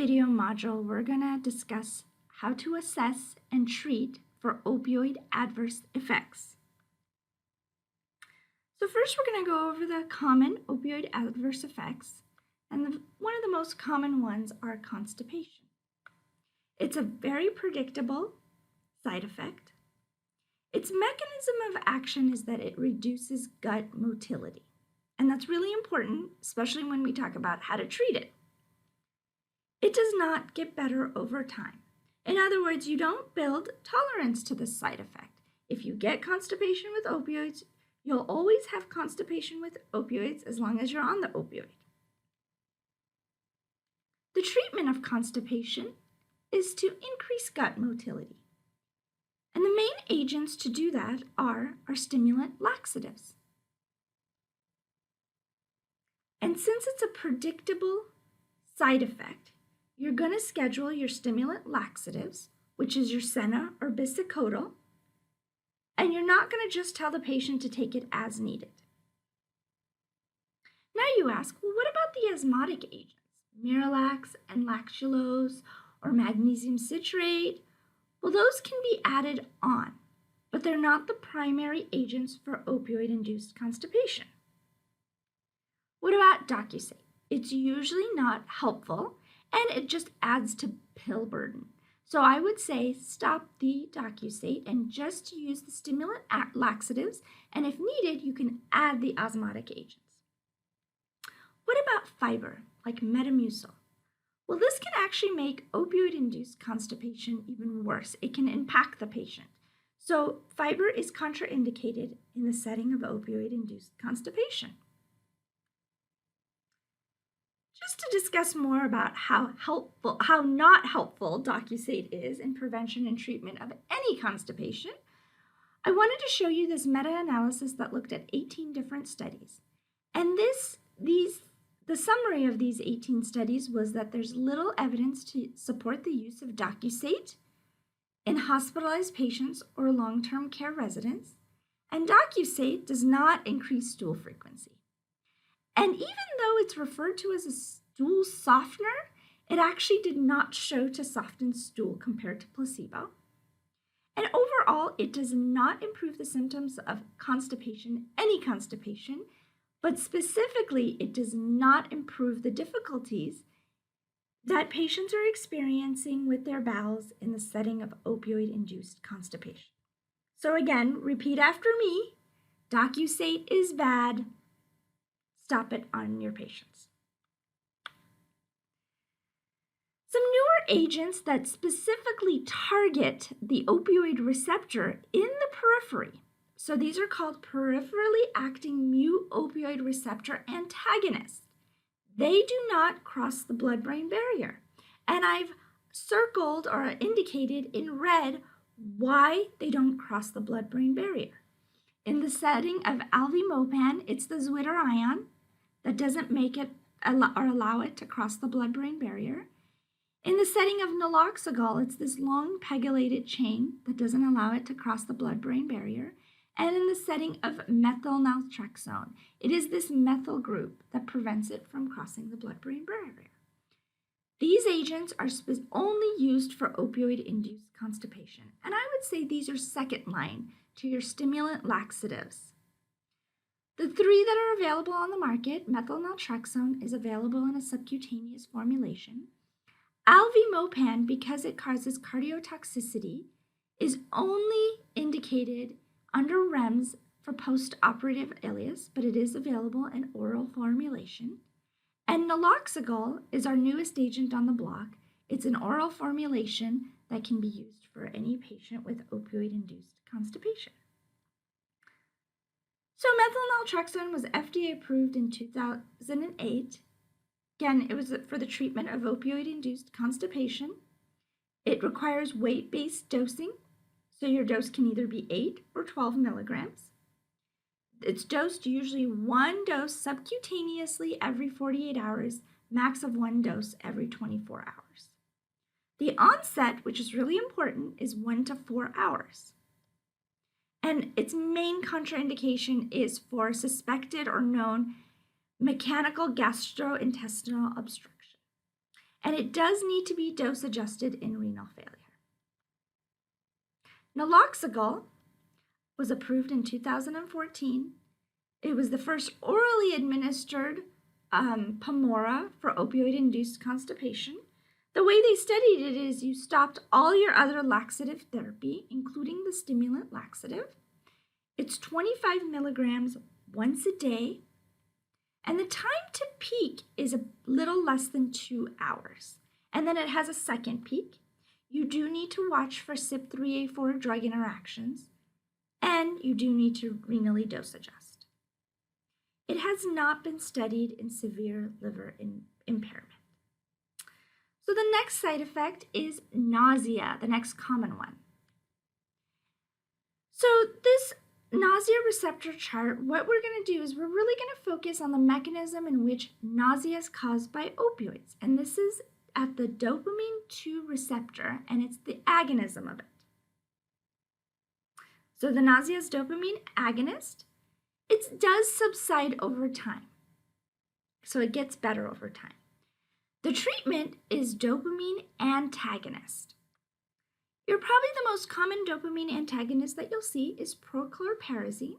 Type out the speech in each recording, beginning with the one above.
video module, we're going to discuss how to assess and treat for opioid adverse effects. So first, we're going to go over the common opioid adverse effects, and one of the most common ones are constipation. It's a very predictable side effect. Its mechanism of action is that it reduces gut motility, and that's really important, especially when we talk about how to treat it. It does not get better over time. In other words, you don't build tolerance to this side effect. If you get constipation with opioids, you'll always have constipation with opioids as long as you're on the opioid. The treatment of constipation is to increase gut motility. And the main agents to do that are our stimulant laxatives. And since it's a predictable side effect, you're going to schedule your stimulant laxatives, which is your Senna or bisacodyl, and you're not going to just tell the patient to take it as needed. Now you ask, well, what about the osmotic agents? Miralax and lactulose or magnesium citrate? Well, those can be added on, but they're not the primary agents for opioid-induced constipation. What about Docusate? It's usually not helpful, and it just adds to pill burden. So I would say stop the Docusate and just use the stimulant laxatives, and if needed, you can add the osmotic agents. What about fiber, like Metamucil? Well, this can actually make opioid-induced constipation even worse. It can impact the patient. So fiber is contraindicated in the setting of opioid-induced constipation. Just to discuss more about how not helpful Docusate is in prevention and treatment of any constipation, I wanted to show you this meta-analysis that looked at 18 different studies. And the summary of these 18 studies was that there's little evidence to support the use of Docusate in hospitalized patients or long-term care residents, and Docusate does not increase stool frequency. And even though it's referred to as a stool softener, it actually did not show to soften stool compared to placebo. And overall, it does not improve the symptoms of constipation, any constipation, but specifically, it does not improve the difficulties that patients are experiencing with their bowels in the setting of opioid-induced constipation. So again, repeat after me. Docusate is bad. Stop it on your patients. Some newer agents that specifically target the opioid receptor in the periphery. So these are called peripherally acting mu-opioid receptor antagonists. They do not cross the blood-brain barrier. And I've circled or indicated in red why they don't cross the blood-brain barrier. In the setting of alvimopan, it's the zwitterion that doesn't make it or allow it to cross the blood-brain barrier. In the setting of naloxegol, it's this long pegylated chain that doesn't allow it to cross the blood-brain barrier. And in the setting of methyl naltrexone, it is this methyl group that prevents it from crossing the blood-brain barrier. These agents are only used for opioid-induced constipation, and I would say these are second line to your stimulant laxatives. The three that are available on the market, methyl naltrexone is available in a subcutaneous formulation. Alvimopan, because it causes cardiotoxicity, is only indicated under REMS for post-operative ileus, but it is available in oral formulation. And naloxegol is our newest agent on the block. It's an oral formulation that can be used for any patient with opioid-induced constipation. So methyl naltrexone was FDA approved in 2008. Again, it was for the treatment of opioid-induced constipation. It requires weight-based dosing, so your dose can either be 8 or 12 milligrams. It's dosed usually one dose subcutaneously every 48 hours, max of one dose every 24 hours. The onset, which is really important, is 1 to 4 hours. And its main contraindication is for suspected or known mechanical gastrointestinal obstruction. and it does need to be dose adjusted in renal failure. Naloxone was approved in 2014. It was the first orally administered Himura for opioid-induced constipation. The way they studied it is you stopped all your other laxative therapy, including the stimulant laxative. It's 25 milligrams once a day, and the time to peak is a little less than 2 hours. And then it has a second peak. You do need to watch for CYP3A4 drug interactions, and you do need to renally dose adjust. It has not been studied in severe liver impairment. So the next side effect is nausea, the next common one. So this nausea receptor chart, what we're going to do is we're really going to focus on the mechanism in which nausea is caused by opioids. And this is at the dopamine 2 receptor, and it's the agonism of it. So the nausea is dopamine agonist. It does subside over time. So it gets better over time. The treatment is dopamine antagonist. Probably the most common dopamine antagonist that you'll see is prochlorperazine.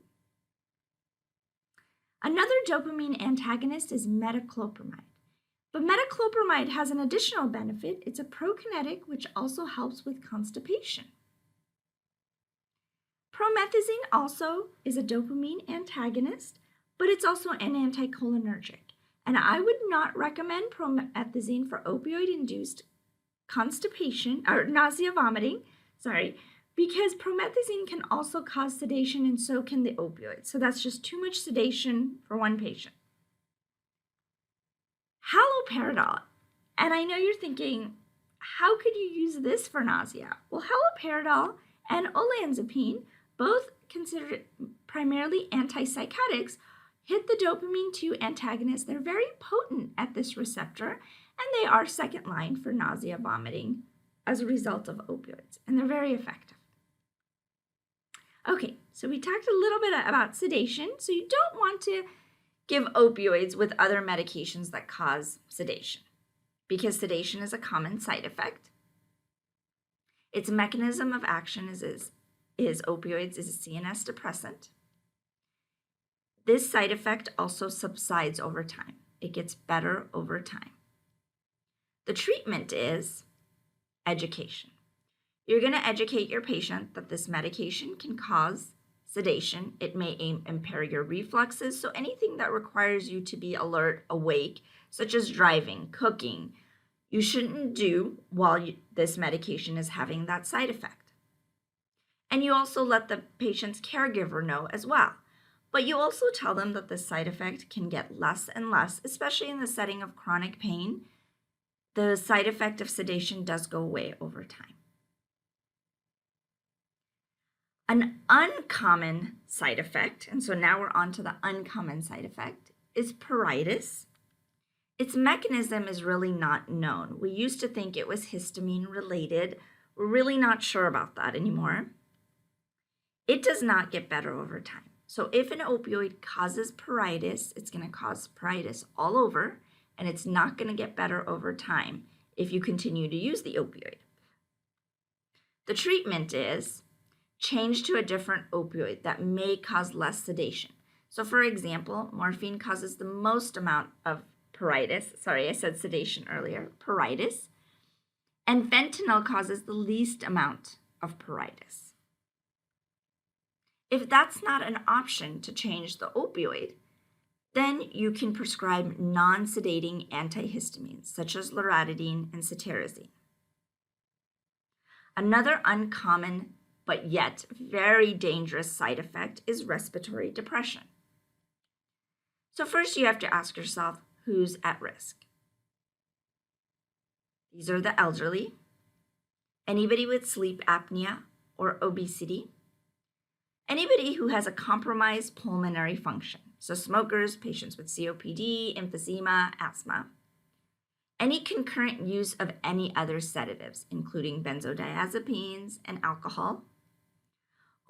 Another dopamine antagonist is metoclopramide. But metoclopramide has an additional benefit. It's a prokinetic, which also helps with constipation. Promethazine also is a dopamine antagonist, but it's also an anticholinergic. And I would not recommend promethazine for opioid-induced constipation, or nausea vomiting, because promethazine can also cause sedation and so can the opioids. So that's just too much sedation for one patient. Haloperidol, and I know you're thinking, how could you use this for nausea? Well, haloperidol and olanzapine, both considered primarily antipsychotics, hit the dopamine 2 antagonist. They're very potent at this receptor, and they are second line for nausea vomiting as a result of opioids, and they're very effective. Okay, so we talked a little bit about sedation. So you don't want to give opioids with other medications that cause sedation, because sedation is a common side effect. Its mechanism of action is opioids is a CNS depressant. This side effect also subsides over time. It gets better over time. The treatment is education. You're going to educate your patient that this medication can cause sedation. It may impair your reflexes, so anything that requires you to be alert, awake, such as driving, cooking, you shouldn't do while this medication is having that side effect. And you also let the patient's caregiver know as well. But you also tell them that the side effect can get less and less, especially in the setting of chronic pain. The side effect of sedation does go away over time. An uncommon side effect, and so now we're on to the uncommon side effect, is pruritus. Its mechanism is really not known. We used to think it was histamine related. We're really not sure about that anymore. It does not get better over time. So if an opioid causes pruritus, it's going to cause pruritus all over, and it's not going to get better over time if you continue to use the opioid. The treatment is change to a different opioid that may cause less sedation. So for example, morphine causes the most amount of pruritus. Sorry, I said sedation earlier, pruritus. And fentanyl causes the least amount of pruritus. If that's not an option to change the opioid, then you can prescribe non-sedating antihistamines, such as loratadine and cetirizine. Another uncommon but yet very dangerous side effect is respiratory depression. So first you have to ask yourself, who's at risk? These are the elderly, anybody with sleep apnea or obesity, anybody who has a compromised pulmonary function, so smokers, patients with COPD, emphysema, asthma, any concurrent use of any other sedatives, including benzodiazepines and alcohol,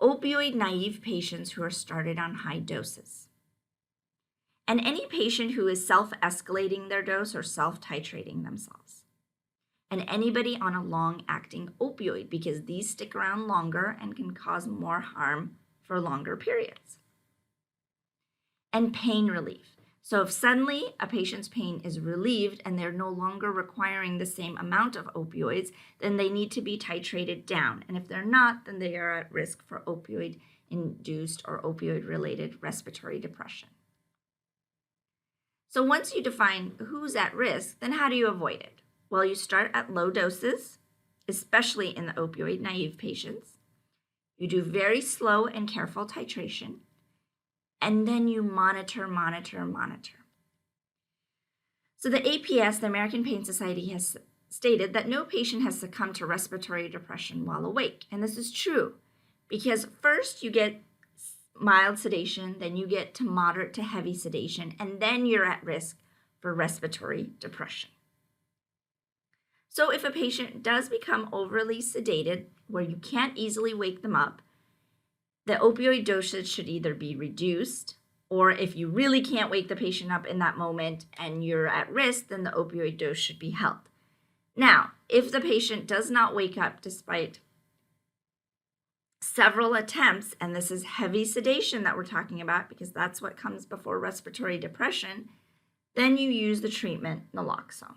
opioid-naive patients who are started on high doses, and any patient who is self-escalating their dose or self-titrating themselves. and anybody on a long-acting opioid, because these stick around longer and can cause more harm for longer periods. And pain relief. So if suddenly a patient's pain is relieved and they're no longer requiring the same amount of opioids, then they need to be titrated down. And if they're not, then they are at risk for opioid-induced or opioid-related respiratory depression. So once you define who's at risk, then how do you avoid it? Well, you start at low doses, especially in the opioid-naive patients. You do very slow and careful titration, and then you monitor. So the APS, the American Pain Society, has stated that no patient has succumbed to respiratory depression while awake. And this is true because first you get mild sedation, then you get to moderate to heavy sedation, and then you're at risk for respiratory depression. So if a patient does become overly sedated, where you can't easily wake them up, the opioid dosage should either be reduced, or if you really can't wake the patient up in that moment and you're at risk, then the opioid dose should be held. Now, if the patient does not wake up despite several attempts, and this is heavy sedation that we're talking about because that's what comes before respiratory depression, then you use the treatment naloxone.